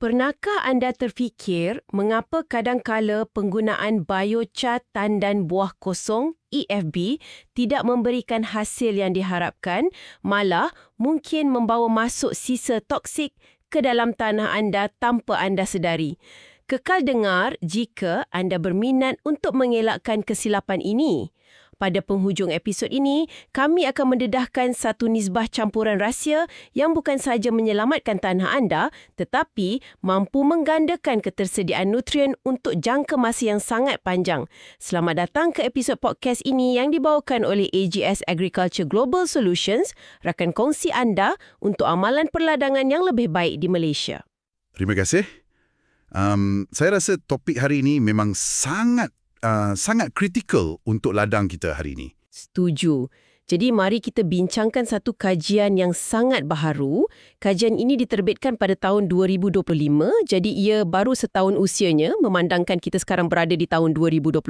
Pernahkah anda terfikir mengapa kadangkala penggunaan biochar tandan buah kosong EFB tidak memberikan hasil yang diharapkan, malah mungkin membawa masuk sisa toksik ke dalam tanah anda tanpa anda sedari? Kekal dengar jika anda berminat untuk mengelakkan kesilapan ini. Pada penghujung episod ini, kami akan mendedahkan satu nisbah campuran rahsia yang bukan sahaja menyelamatkan tanah anda, tetapi mampu menggandakan ketersediaan nutrien untuk jangka masa yang sangat panjang. Selamat datang ke episod podcast ini yang dibawakan oleh AGS Agriculture Global Solutions, rakan kongsi anda untuk amalan perladangan yang lebih baik di Malaysia. Terima kasih. Saya rasa topik hari ini memang sangat kritikal untuk ladang kita hari ini. Setuju. Jadi mari kita bincangkan satu kajian yang sangat baharu. Kajian ini diterbitkan pada tahun 2025, jadi ia baru setahun usianya memandangkan kita sekarang berada di tahun 2026.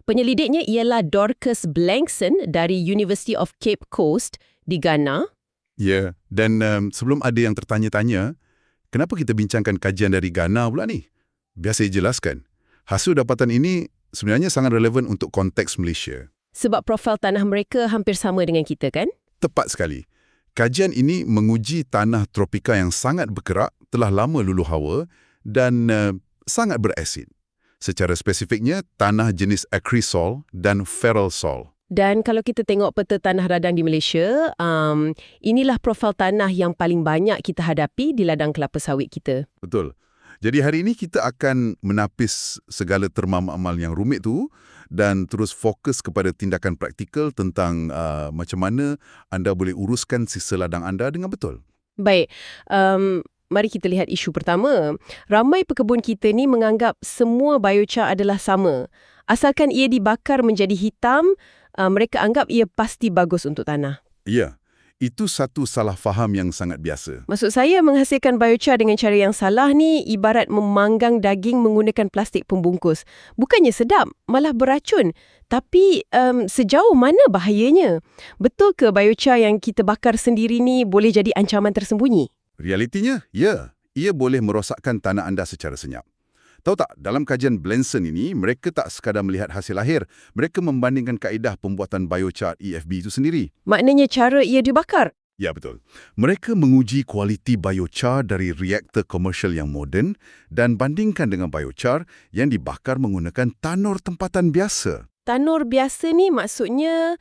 Penyelidiknya ialah Dorcas Blankson dari University of Cape Coast di Ghana. Ya, dan sebelum ada yang tertanya-tanya, kenapa kita bincangkan kajian dari Ghana pula ni? Biar saya jelaskan. Hasil dapatan ini sebenarnya sangat relevan untuk konteks Malaysia. Sebab profil tanah mereka hampir sama dengan kita, kan? Tepat sekali. Kajian ini menguji tanah tropika yang sangat berkerak, telah lama luluh hawa dan sangat berasid. Secara spesifiknya, tanah jenis acrysol dan feral soil. Dan kalau kita tengok peta tanah radang di Malaysia, inilah profil tanah yang paling banyak kita hadapi di ladang kelapa sawit kita. Betul. Jadi hari ini kita akan menapis segala termam amal yang rumit tu dan terus fokus kepada tindakan praktikal tentang macam mana anda boleh uruskan sisa ladang anda dengan betul. Baik, mari kita lihat isu pertama. Ramai pekebun kita ni menganggap semua biochar adalah sama. Asalkan ia dibakar menjadi hitam, mereka anggap ia pasti bagus untuk tanah. Ya. Itu satu salah faham yang sangat biasa. Maksud saya menghasilkan biochar dengan cara yang salah ni ibarat memanggang daging menggunakan plastik pembungkus. Bukannya sedap, malah beracun. Tapi sejauh mana bahayanya? Betul ke biochar yang kita bakar sendiri ni boleh jadi ancaman tersembunyi? Realitinya, ya. Ia boleh merosakkan tanah anda secara senyap. Tahu tak, dalam kajian Blankson ini, mereka tak sekadar melihat hasil akhir. Mereka membandingkan kaedah pembuatan biochar EFB itu sendiri. Maknanya cara ia dibakar? Ya, betul. Mereka menguji kualiti biochar dari reaktor komersial yang moden dan bandingkan dengan biochar yang dibakar menggunakan tanur tempatan biasa. Tanur biasa ni maksudnya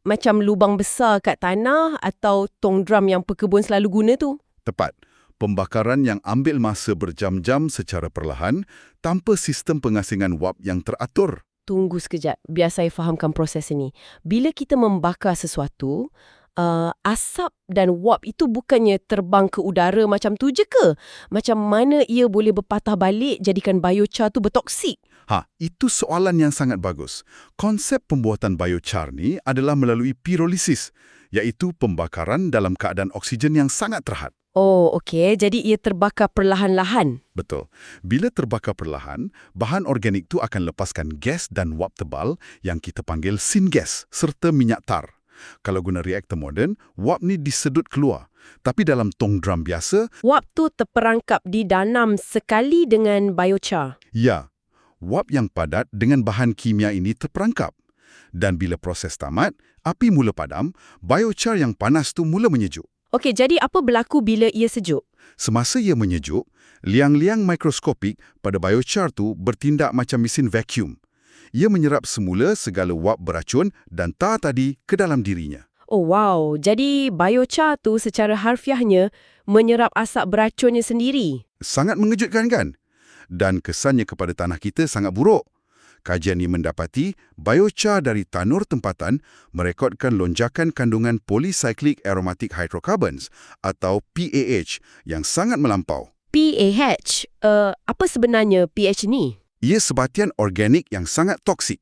macam lubang besar kat tanah atau tong drum yang pekebun selalu guna tu? Tepat. Pembakaran yang ambil masa berjam-jam secara perlahan tanpa sistem pengasingan wap yang teratur. Tunggu sekejap, biar saya fahamkan proses ini. Bila kita membakar sesuatu, asap dan wap itu bukannya terbang ke udara macam tu je ke? Macam mana ia boleh berpatah balik jadikan biochar tu bertoksik? Itu soalan yang sangat bagus. Konsep pembuatan biochar ni adalah melalui pirolisis, iaitu pembakaran dalam keadaan oksigen yang sangat terhad. Oh, okey. Jadi ia terbakar perlahan-lahan. Betul. Bila terbakar perlahan, bahan organik tu akan lepaskan gas dan wap tebal yang kita panggil syngas serta minyak tar. Kalau guna reaktor moden, wap ni disedut keluar. Tapi dalam tong drum biasa, Wap tu terperangkap didanam sekali dengan biochar. ya, wap yang padat dengan bahan kimia ini terperangkap. Dan bila proses tamat, api mula padam, biochar yang panas tu mula menyejuk. Okey, jadi apa berlaku bila ia sejuk? Semasa ia menyejuk, liang-liang mikroskopik pada biochar tu bertindak macam mesin vacuum. Ia menyerap semula segala wap beracun dan tar tadi ke dalam dirinya. Oh wow, jadi biochar tu secara harfiahnya menyerap asap beracunnya sendiri. Sangat mengejutkan kan? Dan kesannya kepada tanah kita sangat buruk. Kajian ini mendapati biochar dari tanur tempatan merekodkan lonjakan kandungan polycyclic aromatic hydrocarbons atau PAH yang sangat melampau. PAH, apa sebenarnya PH ni? Ia sebatian organik yang sangat toksik.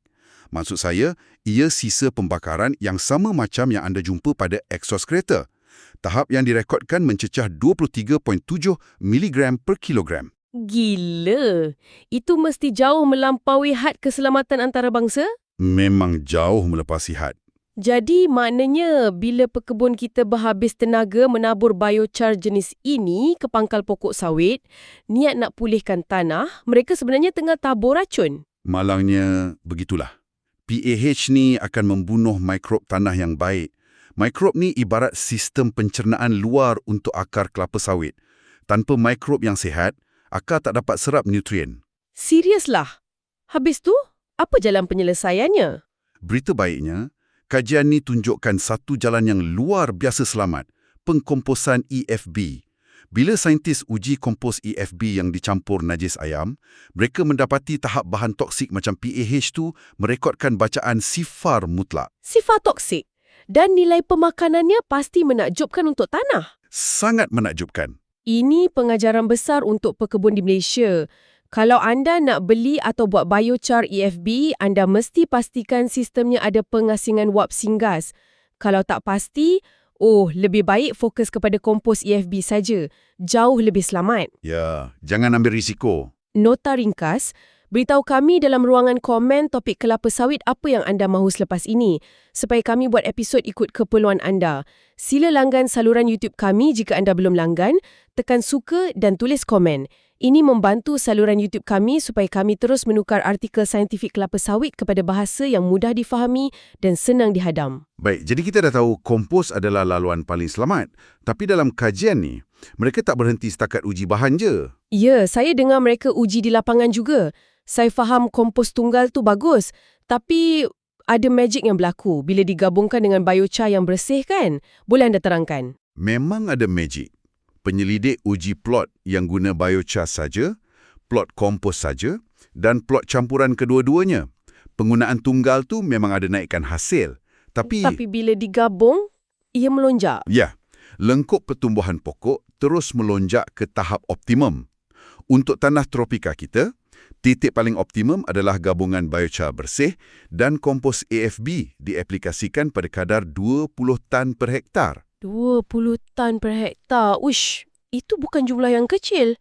Maksud saya, ia sisa pembakaran yang sama macam yang anda jumpa pada exhaust kereta. Tahap yang direkodkan mencecah 23.7 mg per kilogram. Gila. Itu mesti jauh melampaui had keselamatan antarabangsa? Memang jauh melepasi had. Jadi maknanya bila pekebun kita berhabis tenaga menabur biochar jenis ini ke pangkal pokok sawit, niat nak pulihkan tanah, mereka sebenarnya tengah tabur racun. Malangnya begitulah. PAH ni akan membunuh mikrob tanah yang baik. Mikrob ni ibarat sistem pencernaan luar untuk akar kelapa sawit. Tanpa mikrob yang sihat, akar tak dapat serap nutrien. Seriuslah? Habis tu, apa jalan penyelesaiannya? Berita baiknya, kajian ni tunjukkan satu jalan yang luar biasa selamat, pengkomposan EFB. Bila saintis uji kompos EFB yang dicampur najis ayam, mereka mendapati tahap bahan toksik macam PAH tu merekodkan bacaan sifar mutlak. Sifar toksik dan nilai pemakanannya pasti menakjubkan untuk tanah. Sangat menakjubkan. Ini pengajaran besar untuk pekebun di Malaysia. Kalau anda nak beli atau buat biochar EFB, anda mesti pastikan sistemnya ada pengasingan wap singgas. Kalau tak pasti, lebih baik fokus kepada kompos EFB saja. Jauh lebih selamat. Ya, jangan ambil risiko. Nota ringkas, beritahu kami dalam ruangan komen topik kelapa sawit apa yang anda mahu selepas ini, supaya kami buat episod ikut keperluan anda. Sila langgan saluran YouTube kami jika anda belum langgan, tekan suka dan tulis komen. Ini membantu saluran YouTube kami supaya kami terus menukar artikel saintifik kelapa sawit kepada bahasa yang mudah difahami dan senang dihadam. Baik, jadi kita dah tahu kompos adalah laluan paling selamat. Tapi dalam kajian ni, mereka tak berhenti setakat uji bahan je. Ya, saya dengar mereka uji di lapangan juga. Saya faham kompos tunggal tu bagus, tapi ada magic yang berlaku bila digabungkan dengan biochar yang bersih kan? Boleh anda terangkan? Memang ada magic. Penyelidik uji plot yang guna biochar saja, plot kompos saja dan plot campuran kedua-duanya. Penggunaan tunggal tu memang ada naikkan hasil. Tapi bila digabung, ia melonjak. Ya, lengkup pertumbuhan pokok terus melonjak ke tahap optimum. Untuk tanah tropika kita, titik paling optimum adalah gabungan biochar bersih dan kompos AFB diaplikasikan pada kadar 20 tan per hektar. 20 tan per hektar. Uish, itu bukan jumlah yang kecil.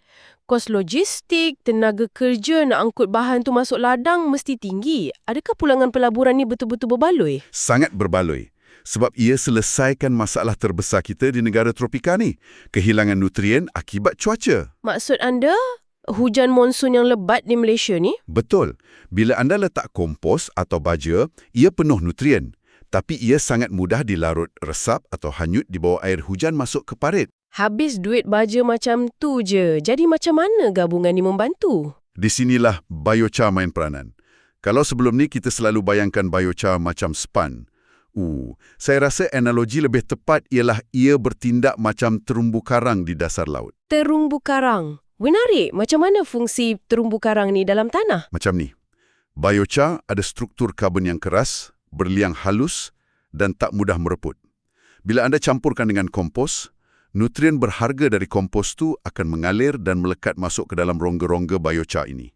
Kos logistik, tenaga kerja nak angkut bahan tu masuk ladang mesti tinggi. Adakah pulangan pelaburan ni betul-betul berbaloi? Sangat berbaloi. Sebab ia selesaikan masalah terbesar kita di negara tropika ni. Kehilangan nutrien akibat cuaca. Maksud anda, hujan monsun yang lebat di Malaysia ni? Betul. Bila anda letak kompos atau baja, ia penuh nutrien. Tapi ia sangat mudah dilarut resap atau hanyut di bawah air hujan masuk ke parit. Habis duit baja macam tu je. Jadi macam mana gabungan ni membantu? Di sinilah biochar main peranan. Kalau sebelum ni kita selalu bayangkan biochar macam span. Saya rasa analogi lebih tepat ialah ia bertindak macam terumbu karang di dasar laut. Terumbu karang? Menarik. Macam mana fungsi terumbu karang ni dalam tanah? Macam ni. Biochar ada struktur karbon yang keras, berliang halus dan tak mudah mereput. Bila anda campurkan dengan kompos, nutrien berharga dari kompos tu akan mengalir dan melekat masuk ke dalam rongga-rongga biochar ini.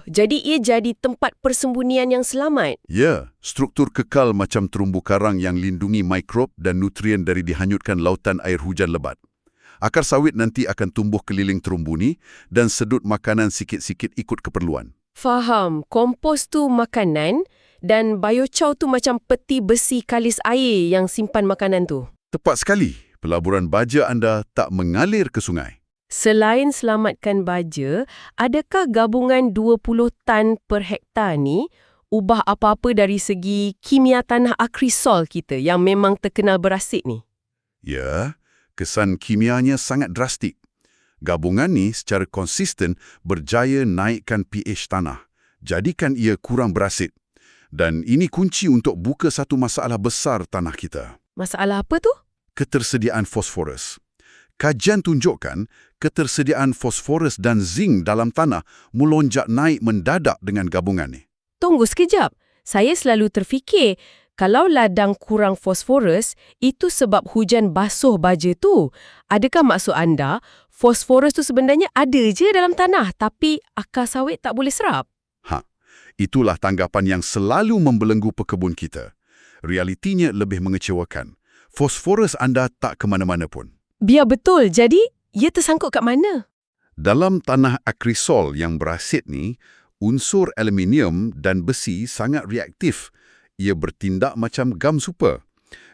Jadi ia jadi tempat persembunyian yang selamat? Ya, struktur kekal macam terumbu karang yang lindungi mikrob dan nutrien dari dihanyutkan lautan air hujan lebat. Akar sawit nanti akan tumbuh keliling terumbu ni dan sedut makanan sikit-sikit ikut keperluan. Faham. Kompos tu makanan dan biochar tu macam peti besi kalis air yang simpan makanan tu. Tepat sekali. Pelaburan baja anda tak mengalir ke sungai. Selain selamatkan baja, adakah gabungan 20 tan per hektar ni ubah apa-apa dari segi kimia tanah akrisol kita yang memang terkenal berasik ni? Ya, kesan kimianya sangat drastik. Gabungan ni secara konsisten berjaya naikkan pH tanah, jadikan ia kurang berasik. Dan ini kunci untuk buka satu masalah besar tanah kita. Masalah apa tu? Ketersediaan fosforus. Kajian tunjukkan ketersediaan fosforus dan zinc dalam tanah melonjak naik mendadak dengan gabungan ni. Tunggu sekejap. Saya selalu terfikir, kalau ladang kurang fosforus, itu sebab hujan basuh baja tu. Adakah maksud anda, fosforus tu sebenarnya ada je dalam tanah, tapi akar sawit tak boleh serap? Itulah tanggapan yang selalu membelenggu pekebun kita. Realitinya lebih mengecewakan. Fosforus anda tak ke mana-mana pun. Biar betul, jadi ia tersangkut kat mana? Dalam tanah akrisol yang berasid ni, unsur aluminium dan besi sangat reaktif. ia bertindak macam gam super.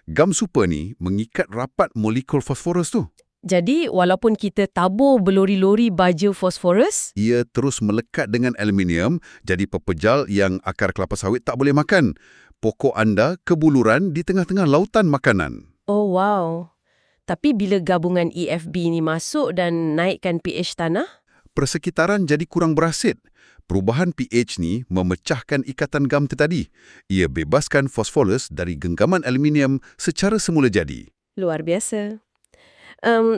Gam super ni mengikat rapat molekul fosforus tu. Jadi, walaupun kita tabur berlori-lori baja fosforus, Ia terus melekat dengan aluminium, jadi pepejal yang akar kelapa sawit tak boleh makan. Pokok anda kebuluran di tengah-tengah lautan makanan. oh wow. Tapi bila gabungan EFB ni masuk dan naikkan pH tanah, Persekitaran jadi kurang berasid. Perubahan pH ni memecahkan ikatan gam tadi. Ia bebaskan fosforus dari genggaman aluminium secara semula jadi. luar biasa.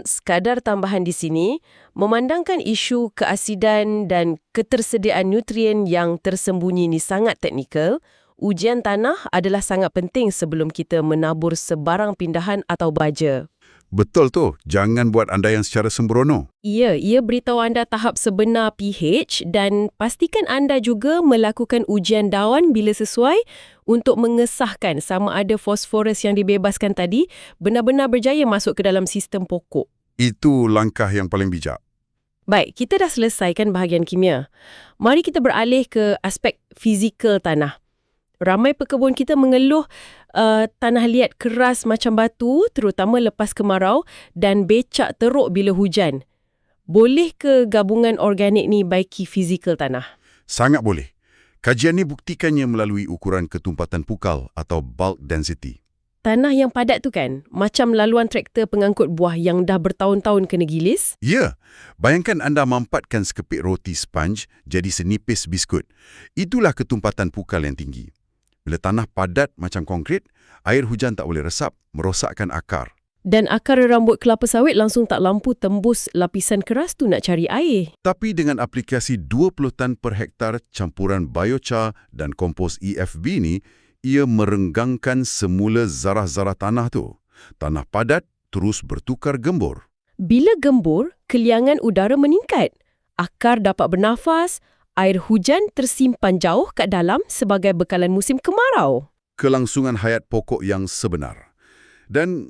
Sekadar tambahan di sini, memandangkan isu keasidan dan ketersediaan nutrien yang tersembunyi ni sangat teknikal, ujian tanah adalah sangat penting sebelum kita menabur sebarang pindahan atau baja. Betul tu, jangan buat andaian secara sembrono. Ya, ia beritahu anda tahap sebenar pH dan pastikan anda juga melakukan ujian daun bila sesuai untuk mengesahkan sama ada fosforus yang dibebaskan tadi benar-benar berjaya masuk ke dalam sistem pokok. Itu langkah yang paling bijak. Baik, kita dah selesaikan bahagian kimia. Mari kita beralih ke aspek fizikal tanah. Ramai pekebun kita mengeluh tanah liat keras macam batu, terutama lepas kemarau, dan becak teruk bila hujan. Boleh ke gabungan organik ni baiki fizikal tanah? Sangat boleh. Kajian ni buktikannya melalui ukuran ketumpatan pukal atau bulk density. Tanah yang padat tu kan, macam laluan traktor pengangkut buah yang dah bertahun-tahun kena gilis. Ya, bayangkan anda mampatkan sekepik roti sponge jadi senipis biskut. Itulah ketumpatan pukal yang tinggi. Bila tanah padat macam konkrit, air hujan tak boleh resap, merosakkan akar. Dan akar rambut kelapa sawit langsung tak lampu tembus lapisan keras tu nak cari air. Tapi dengan aplikasi 20 tan per hektar campuran biochar dan kompos EFB ni, ia merenggangkan semula zarah-zarah tanah tu. Tanah padat terus bertukar gembur. Bila gembur, keliangan udara meningkat. Akar dapat bernafas, air hujan tersimpan jauh kat dalam sebagai bekalan musim kemarau. Kelangsungan hayat pokok yang sebenar. Dan,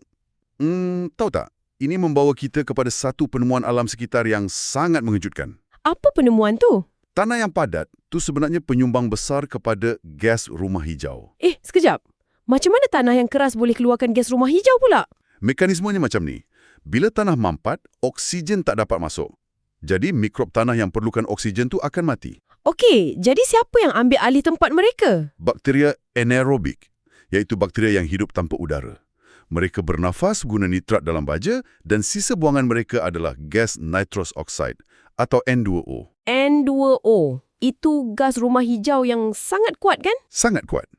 tahu tak, ini membawa kita kepada satu penemuan alam sekitar yang sangat mengejutkan. Apa penemuan tu? Tanah yang padat tu sebenarnya penyumbang besar kepada gas rumah hijau. Sekejap. Macam mana tanah yang keras boleh keluarkan gas rumah hijau pula? Mekanismenya macam ni. Bila tanah mampat, oksigen tak dapat masuk. Jadi mikrob tanah yang perlukan oksigen tu akan mati. Okey, jadi siapa yang ambil alih tempat mereka? Bakteria anaerobik, iaitu bakteria yang hidup tanpa udara. Mereka bernafas guna nitrat dalam baja dan sisa buangan mereka adalah gas nitrous oxide atau N2O. N2O. Itu gas rumah hijau yang sangat kuat kan? Sangat kuat.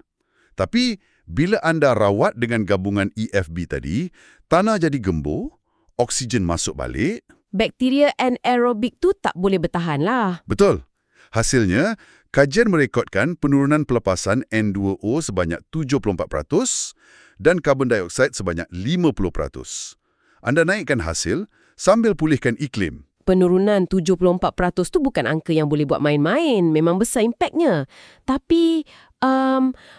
Tapi bila anda rawat dengan gabungan EFB tadi, tanah jadi gembur, oksigen masuk balik. Bakteria anaerobik tu tak boleh bertahan lah. Betul. Hasilnya, kajian merekodkan penurunan pelepasan N2O sebanyak 74% dan karbon dioksida sebanyak 50%. Anda naikkan hasil sambil pulihkan iklim. Penurunan 74% tu bukan angka yang boleh buat main-main. Memang besar impaknya. Tapi,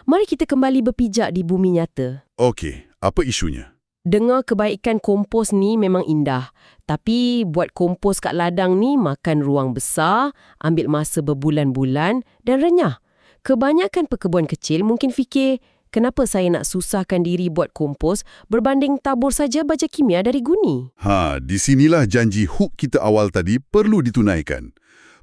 mari kita kembali berpijak di bumi nyata. Okey, apa isunya? Dengar kebaikan kompos ni memang indah. Tapi buat kompos kat ladang ni makan ruang besar, ambil masa berbulan-bulan dan renyah. Kebanyakan pekebun kecil mungkin fikir, kenapa saya nak susahkan diri buat kompos berbanding tabur saja baja kimia dari guni? Di sinilah janji hook kita awal tadi perlu ditunaikan.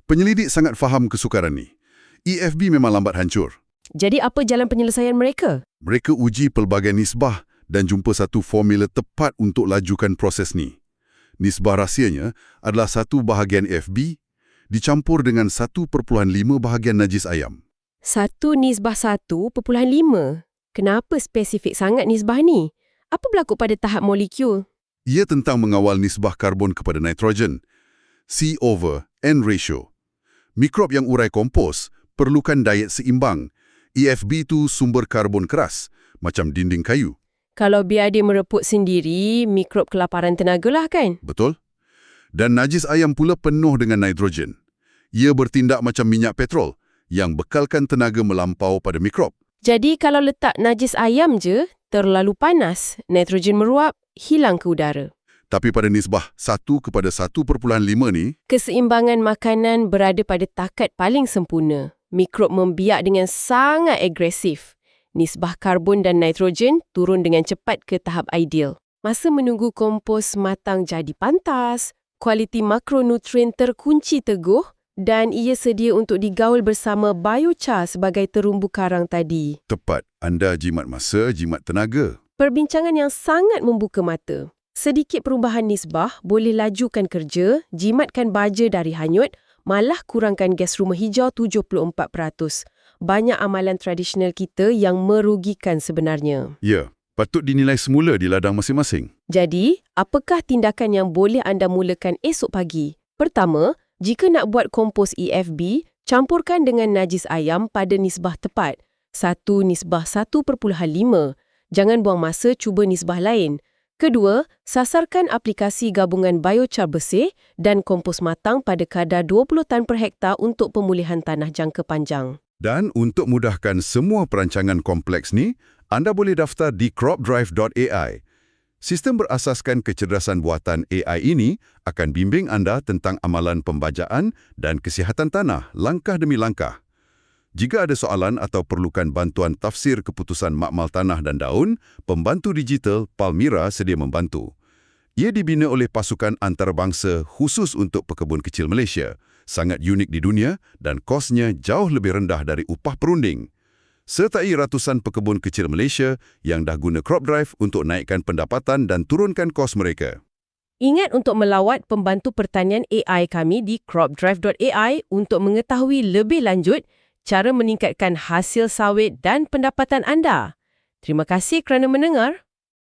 Penyelidik sangat faham kesukaran ni. EFB memang lambat hancur. Jadi apa jalan penyelesaian mereka? Mereka uji pelbagai nisbah dan jumpa satu formula tepat untuk lajukan proses ni. Nisbah rahsianya adalah 1 bahagian EFB dicampur dengan 1.5 bahagian najis ayam. 1:1.5. Kenapa spesifik sangat nisbah ni? Apa berlaku pada tahap molekul? Ia tentang mengawal nisbah karbon kepada nitrogen. C/N ratio. Mikrob yang urai kompos perlukan diet seimbang. EFB tu sumber karbon keras, macam dinding kayu. Kalau biar dia mereput sendiri, mikrob kelaparan tenaga lah kan? Betul. Dan najis ayam pula penuh dengan nitrogen. Ia bertindak macam minyak petrol yang bekalkan tenaga melampau pada mikrob. Jadi kalau letak najis ayam je, terlalu panas, nitrogen meruap, hilang ke udara. Tapi pada nisbah 1:1.5 ni, Keseimbangan makanan berada pada takat paling sempurna. Mikrob membiak dengan sangat agresif. nisbah karbon dan nitrogen turun dengan cepat ke tahap ideal. Masa menunggu kompos matang jadi pantas, kualiti makronutrien terkunci teguh dan ia sedia untuk digaul bersama biochar sebagai terumbu karang tadi. Tepat, anda jimat masa, jimat tenaga. Perbincangan yang sangat membuka mata. Sedikit perubahan nisbah boleh lajukan kerja, jimatkan baja dari hanyut, malah kurangkan gas rumah hijau 74%. Banyak amalan tradisional kita yang merugikan sebenarnya. Ya, patut dinilai semula di ladang masing-masing. Jadi, apakah tindakan yang boleh anda mulakan esok pagi? Pertama, jika nak buat kompos EFB, campurkan dengan najis ayam pada nisbah tepat. 1:1.5. Jangan buang masa cuba nisbah lain. Kedua, sasarkan aplikasi gabungan biochar bersih dan kompos matang pada kadar 20 tan per hektar untuk pemulihan tanah jangka panjang. Dan untuk mudahkan semua perancangan kompleks ni, anda boleh daftar di cropdrive.ai. Sistem berasaskan kecerdasan buatan AI ini akan bimbing anda tentang amalan pembajaan dan kesihatan tanah langkah demi langkah. Jika ada soalan atau perlukan bantuan tafsir keputusan makmal tanah dan daun, pembantu digital Palmyra sedia membantu. Ia dibina oleh pasukan antarabangsa khusus untuk pekebun kecil Malaysia, sangat unik di dunia dan kosnya jauh lebih rendah dari upah perunding. Sertai ratusan pekebun kecil Malaysia yang dah guna CropDrive untuk naikkan pendapatan dan turunkan kos mereka. Ingat untuk melawat pembantu pertanian AI kami di cropdrive.ai untuk mengetahui lebih lanjut cara meningkatkan hasil sawit dan pendapatan anda. Terima kasih kerana mendengar.